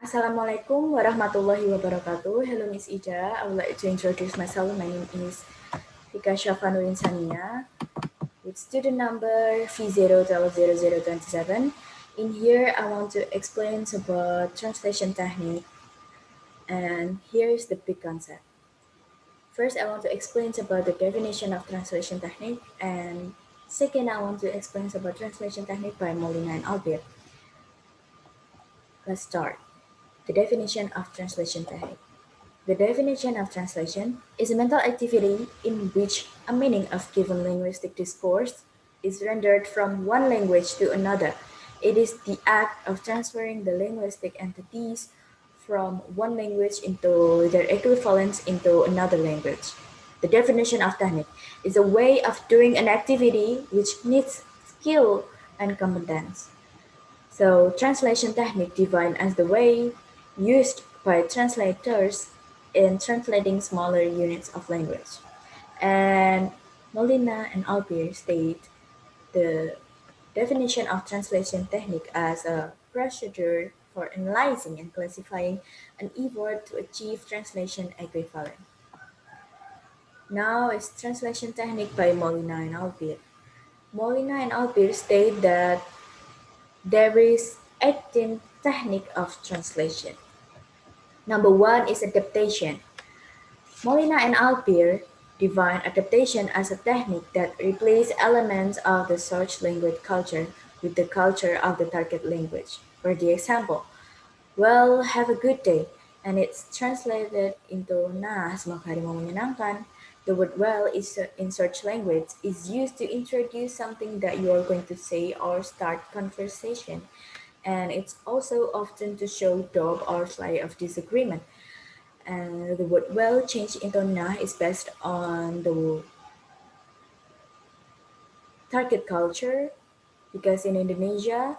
Assalamualaikum warahmatullahi wabarakatuh. Hello Miss Ija, I would like to introduce myself. My name is Fika Nurinsania with student number V0120027. In here, I want to explain about translation technique, and here is the big concept. First, I want to explain about the definition of translation technique, and second, I want to explain about translation technique by Molina and Albir. Let's start. The definition of translation technique. The definition of translation is a mental activity in which a meaning of given linguistic discourse is rendered from one language to another. It is the act of transferring the linguistic entities from one language into their equivalents into another language. The definition of technique is a way of doing an activity which needs skill and competence. So, translation technique defined as the way used by translators in translating smaller units of language. And Molina and Albir state the definition of translation technique as a procedure for analyzing and classifying an effort to achieve translation equivalent. Now is translation technique by Molina and Albir. Molina and Albir state that there is 18 technique of translation. Number one is adaptation. Molina and Albir define adaptation as a technique that replaces elements of the search language culture with the culture of the target language. For the example, well, have a good day, and it's translated into nah, semoga harimu menyenangkan. The word well is in search language is used to introduce something that you are going to say or start conversation, and it's also often to show doubt or slight of disagreement. And the word well changed into nah is based on the target culture because in Indonesia,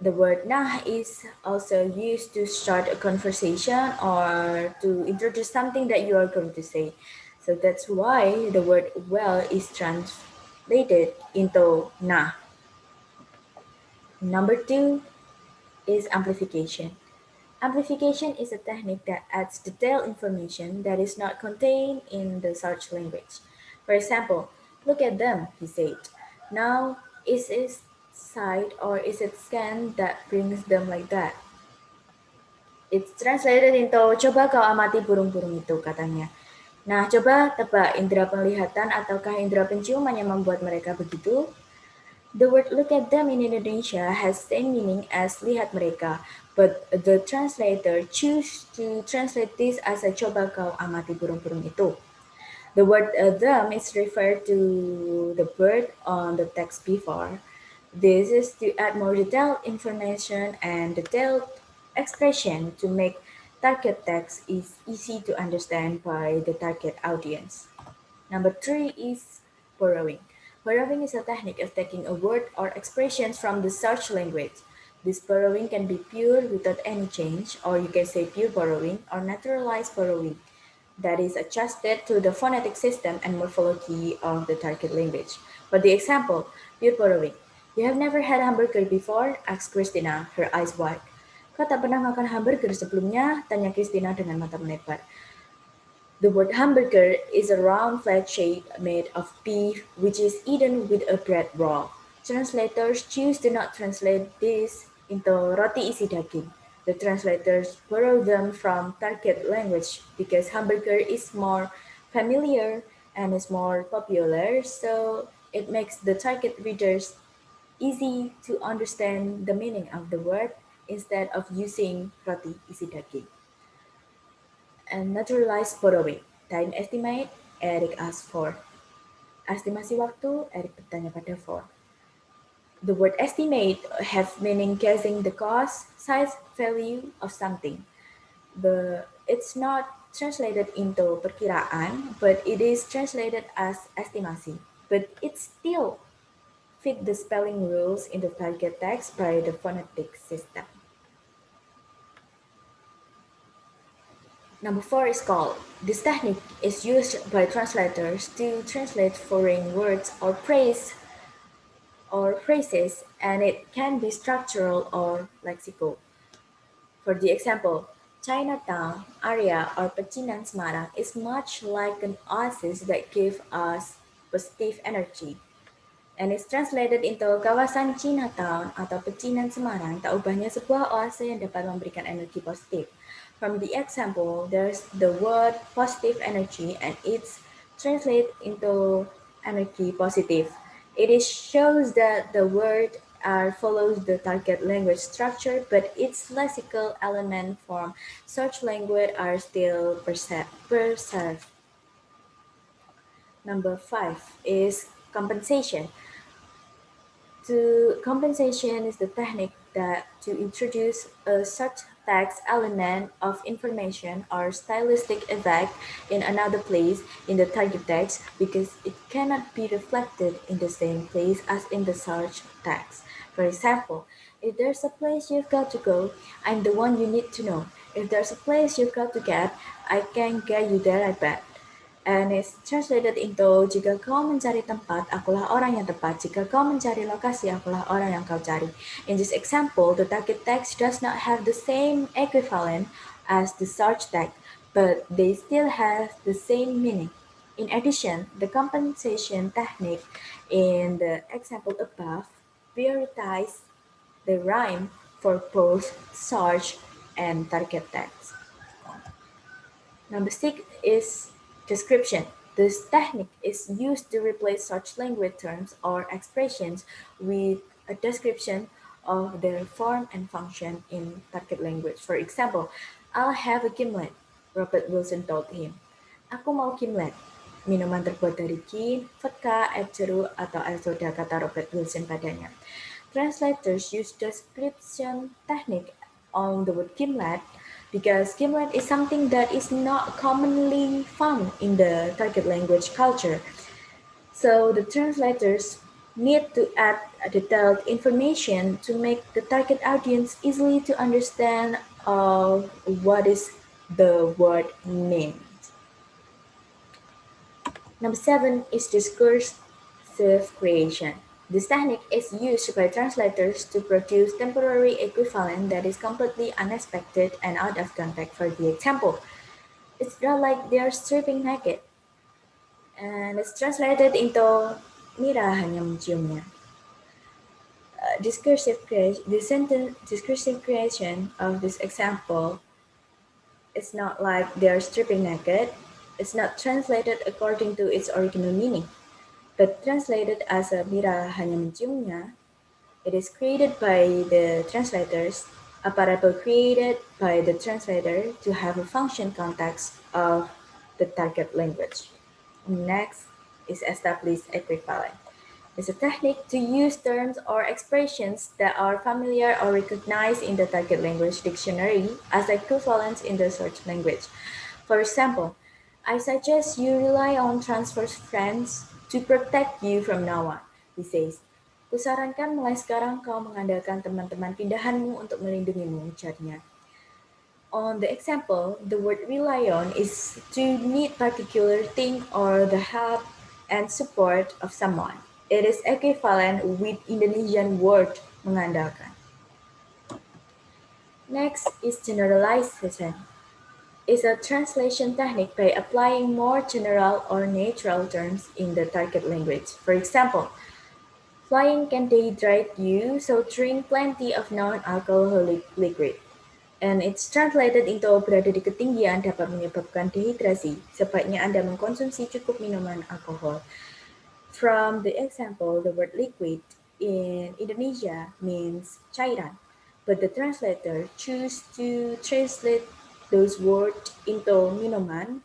the word nah is also used to start a conversation or to introduce something that you are going to say. So that's why the word well is translated into nah. Number two is amplification. Amplification is a technique that adds detailed information that is not contained in the search language. For example, look at them, he said. Now, is it sight or is it scan that brings them like that? It's translated into coba kau amati burung-burung itu katanya. Nah, coba tebak indera penglihatan ataukah indera penciuman yang membuat mereka begitu? The word look at them in Indonesia has same meaning as lihat mereka, but the translator choose to translate this as a coba kau amati burung-burung itu. The word them is referred to the bird on the text before. This is to add more detailed information and detailed expression to make target text is easy to understand by the target audience. Number three is borrowing. Borrowing is a technique of taking a word or expressions from the search language. This borrowing can be pure without any change, or you can say pure borrowing or naturalized borrowing that is adjusted to the phonetic system and morphology of the target language. For the example, pure borrowing. You have never had hamburger before? Asked Christina, her eyes wide. Kau tak pernah makan hamburger sebelumnya? Tanya Christina dengan mata melebar. The word hamburger is a round flat shape made of beef which is eaten with a bread roll. Translators choose to not translate this into roti isi daging. The translators borrow them from target language because hamburger is more familiar and is more popular, so it makes the target readers easy to understand the meaning of the word instead of using roti isi daging. And naturalized borrowing. Time estimate, Eric asked for. Estimasi waktu, Eric bertanya pada Ford. The word estimate have meaning guessing the cost, size, value of something. It's not translated into perkiraan, but it is translated as estimasi. But it still fit the spelling rules in the target text by the phonetic system. Number four is called. This technique is used by translators to translate foreign words or phrases, and it can be structural or lexical. For the example, Chinatown area or Pecinan Semarang is much like an oasis that gives us positive energy. And it's translated into kawasan Chinatown atau pecinan Semarang tak ubahnya sebuah oase yang dapat memberikan energi positif. From the example, there's the word positive energy and it's translated into energy positive. It is shows that the word follows the target language structure, but its lexical element from such language are still preserved. Number 5 is compensation. Compensation is the technique that to introduce a such text element of information or stylistic effect in another place in the target text because it cannot be reflected in the same place as in the search text. For example, if there's a place you've got to go, I'm the one you need to know. If there's a place you've got to get, I can get you there, I bet. And it's translated into jika kau mencari tempat, akulah orang yang tepat. Jika kau mencari lokasi, akulah orang yang kau cari. In this example, the target text does not have the same equivalent as the search text, but they still have the same meaning. In addition, the compensation technique in the example above prioritize the rhyme for both search and target text. Number 6 is description. This technique is used to replace such language terms or expressions with a description of their form and function in target language. For example, I'll have a gimlet, Robert Wilson told him. Aku mau gimlet, minuman terbuat dari gin, vodka, air jeruk, atau air soda, kata Robert Wilson padanya. Translators use description technique on the word gimlet because gimlet is something that is not commonly found in the target language culture. So the translators need to add detailed information to make the target audience easily to understand what is the word means. Number 7 is discursive creation. This technique is used by translators to produce temporary equivalent that is completely unexpected and out of context. For the example, it's not like they are stripping naked, and it's translated into Mira hanya menciumnya. Discursive creation of this example is not like they are stripping naked. It's not translated according to its original meaning, but translated as a Mira hanya menciumnya. It is created by the translators, a parable created by the translator to have a function context of the target language. Next is established equivalent. It's a technique to use terms or expressions that are familiar or recognized in the target language dictionary as equivalents in the search language. For example, I suggest you rely on transfer friends to protect you from now on, he says. Kusarankan mulai sekarang kau mengandalkan teman-teman pindahanmu untuk melindungimu, ujarnya. On the example, the word rely on is to need particular thing or the help and support of someone. It is equivalent with Indonesian word mengandalkan. Next is generalization. It's a translation technique by applying more general or natural terms in the target language. For example, flying can dehydrate you, so drink plenty of non-alcoholic liquid. And it's translated into berada di ketinggian dapat menyebabkan dehidrasi, sebaiknya Anda mengkonsumsi cukup minuman alkohol. From the example, the word liquid in Indonesia means cairan, but the translator choose to translate those words into minuman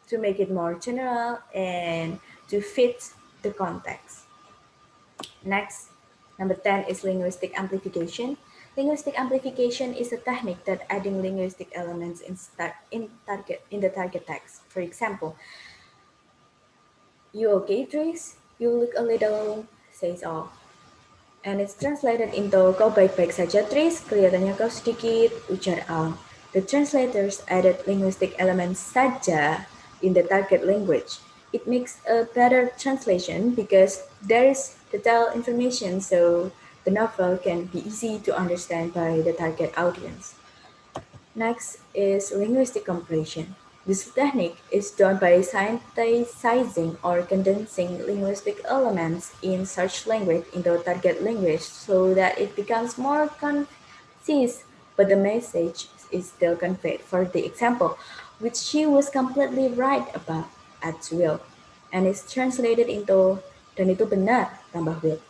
to make it more general and to fit the context. Next, number 10 is linguistic amplification. Linguistic amplification is a technique that adding linguistic elements in the target text. For example, you okay, Trace? You look a little, says all. And it's translated into kau baik-baik saja, Trace. Kelihatannya kau sedikit, ujar Al. The translators added linguistic elements saja in the target language. It makes a better translation because there is detailed information, so the novel can be easy to understand by the target audience. Next is linguistic compression. This technique is done by synthesizing or condensing linguistic elements in search language into target language so that it becomes more concise, but the message is still conveyed. For the example, which she was completely right about at will, and is translated into dan itu benar tambah will.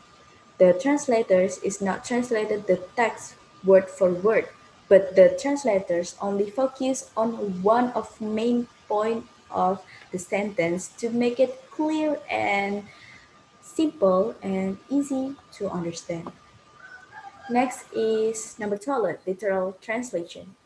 The translators is not translated the text word for word, but the translators only focus on one of main point of the sentence to make it clear and simple and easy to understand. Next is number 12, literal translation.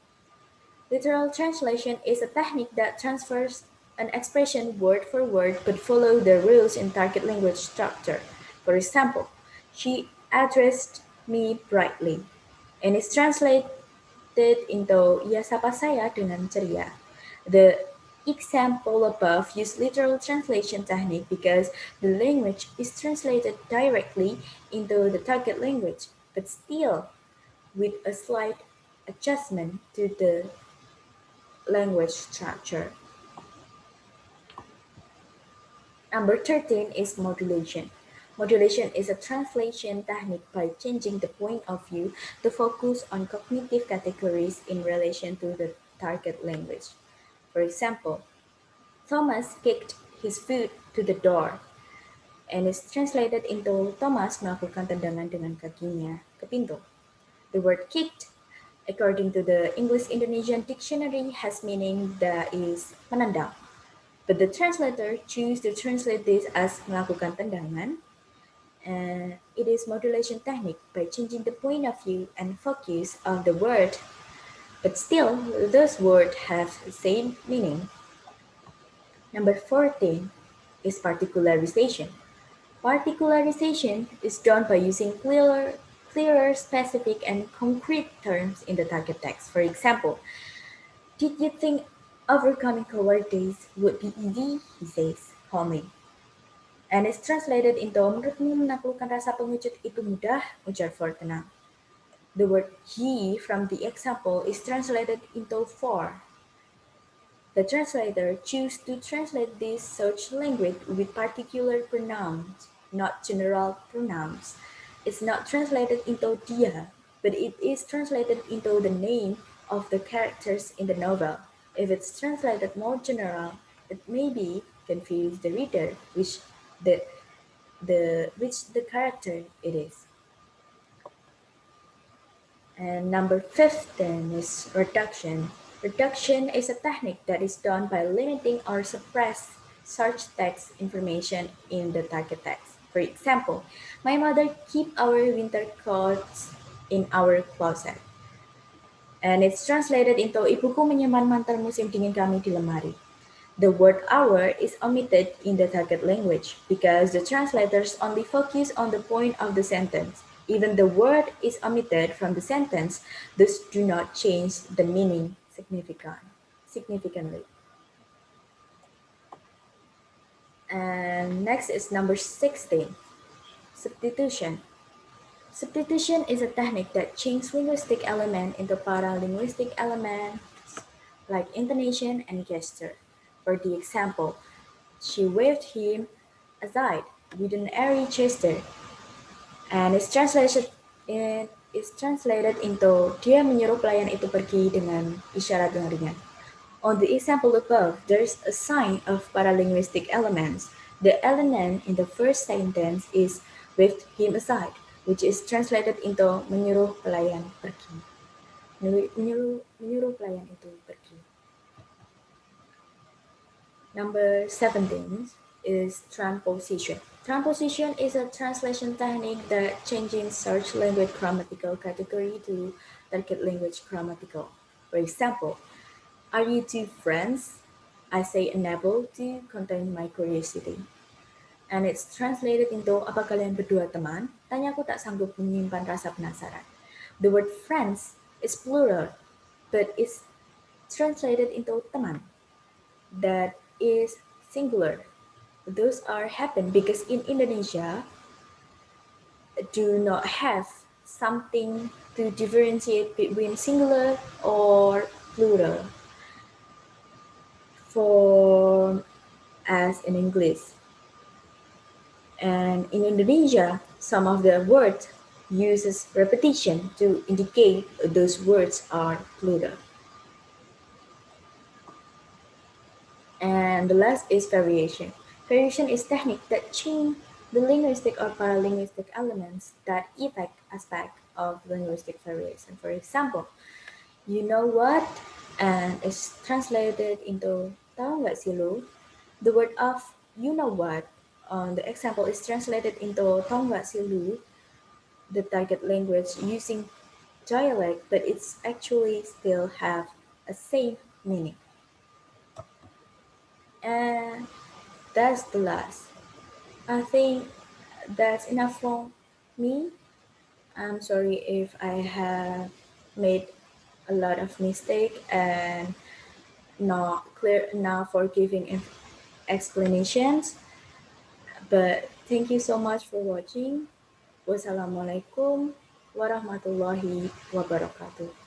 Literal translation is a technique that transfers an expression word for word but follow the rules in target language structure. For example, she addressed me brightly and is translated into "Ya sapa saya dengan ceria." The example above use literal translation technique because the language is translated directly into the target language, but still with a slight adjustment to the language structure. Number 13 is modulation. Modulation is a translation technique by changing the point of view to focus on cognitive categories in relation to the target language. For example, Thomas kicked his foot to the door and is translated into Thomas melakukan tendangan dengan kakinya ke pintu. The word kicked, according to the English Indonesian Dictionary, has meaning that is menendang. But the translator choose to translate this as melakukan tendangan, and it is modulation technique by changing the point of view and focus of the word, but still those words have the same meaning. Number 14 is particularization. Particularization is done by using clearer, specific, and concrete terms in the target text. For example, did you think overcoming cowardice would be easy? He says calmly. And is translated into menurutmu menaklukkan rasa pengecut itu mudah? Ujar Ford tenang. The word he from the example is translated into for. The translator choose to translate this search language with particular pronouns, not general pronouns. It's not translated into dia, but it is translated into the name of the characters in the novel. If it's translated more general, it may be confuse the reader the which the character it is. And number 15 is reduction. Reduction is a technique that is done by limiting or suppress search text information in the target text. For example, my mother keep our winter coats in our closet. And it's translated into ibuku menyimpan mantel musim dingin kami di lemari. The word our is omitted in the target language because the translators only focus on the point of the sentence. Even the word is omitted from the sentence, thus do not change the meaning significantly. And next is number 16, substitution. Substitution is a technique that changes linguistic element into paralinguistic elements like intonation and gesture. For the example, she waved him aside with an airy gesture, and it is translated into dia menyuruh pelayan itu pergi dengan isyarat yang ringan. On the example above, there is a sign of paralinguistic elements. The element in the first sentence is waved him aside, which is translated into menyuruh pelayan pergi. Menyuruh pelayan itu pergi. Number 17 is transposition. Transposition is a translation technique that changes search language grammatical category to target language grammatical. For example, are you two friends? I say unable to contain my curiosity. And it's translated into apa kalian berdua teman? Tanyaku tak sanggup menyimpan rasa penasaran. The word friends is plural, but it's translated into teman. That is singular. Those are happen because in Indonesia do not have something to differentiate between singular or plural form as in English. And in Indonesia, some of the words uses repetition to indicate those words are plural. And the last is variation. Variation is technique that change the linguistic or paralinguistic elements that affect aspect of linguistic variation. For example, you know what and is translated into tahu nggak sih lo? The word of you know what on the example is translated into tahu nggak sih lu, the target language using dialect, but it's actually still have a same meaning. And that's the last. I think that's enough for me. I'm sorry if I have made a lot of mistake and not clear enough for giving explanations. But thank you so much for watching. Wassalamualaikum warahmatullahi wabarakatuh.